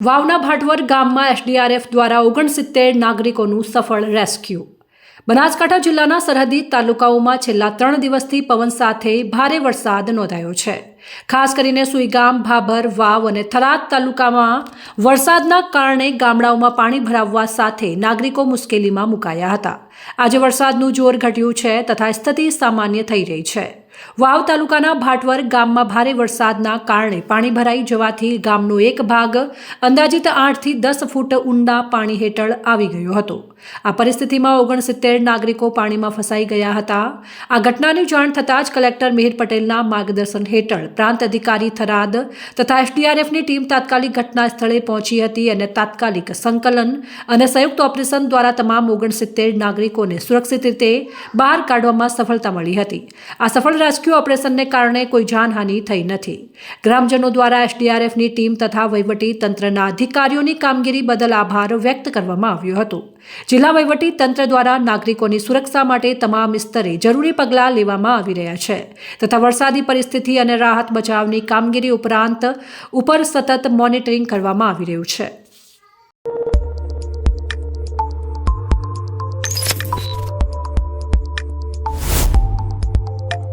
વાવના ભાટવર ગામમાં એસડીઆરએફ દ્વારા 69 નાગરિકોનું સફળ રેસ્ક્યુ। બનાસકાંઠા જિલ્લાના સરહદી તાલુકાઓમાં છેલ્લા 3 દિવસથી પવન સાથે ભારે વરસાદ નોંધાયો છે। ખાસ કરીને સુઈગામ, ભાભર, વાવ અને થરાદ તાલુકામાં વરસાદના કારણે ગામડાઓમાં પાણી ભરાવવા સાથે નાગરિકો મુશ્કેલીમાં મુકાયા હતા। આજે વરસાદનું જોર ઘટ્યું છે તથા સ્થિતિ સામાન્ય થઈ રહી છે। વાવ તાલુકાના ભાટવર ગામમાં ભારે વરસાદના કારણે પાણી ભરાઈ જવાથી ગામનો એક ભાગ અંદાજિત 8 થી 10 ફૂટ ઊંડા પાણી હેઠળ આવી ગયો હતો। આ પરિસ્થિતિમાં 69 નાગરિકો પાણીમાં ફસાઈ ગયા હતા। આ ઘટનાની જાણ થતાં જ કલેક્ટર મિહિર પટેલના માર્ગદર્શન હેઠળ પ્રાંત અધિકારી થરાદ તથા એસડીઆરએફની ટીમ તાત્કાલિક ઘટના સ્થળે પહોંચી હતી અને તાત્કાલિક સંકલન અને સંયુક્ત ઓપરેશન દ્વારા તમામ 69 નાગરિકોને સુરક્ષિત રીતે બહાર કાઢવામાં સફળતા મળી હતી। આ સફળ રેસ્ક્યુ ઓપરેશનને કારણે કોઈ જાનહાનિ થઈ નથી। ગ્રામજનો દ્વારા એસડીઆરએફની ટીમ તથા વહીવટી તંત્રના અધિકારીઓની કામગીરી બદલ આભાર વ્યક્ત કરવામાં આવ્યો હતો। જિલ્લા વહીવટી તંત્ર દ્વારા નાગરિકોની સુરક્ષા માટે તમામ સ્તરે જરૂરી પગલાં લેવામાં આવી રહ્યા છે તથા વરસાદી પરિસ્થિતિ અને રાહત બચાવની કામગીરી ઉપર સતત મોનિટરિંગ કરવામાં આવી રહ્યું છે।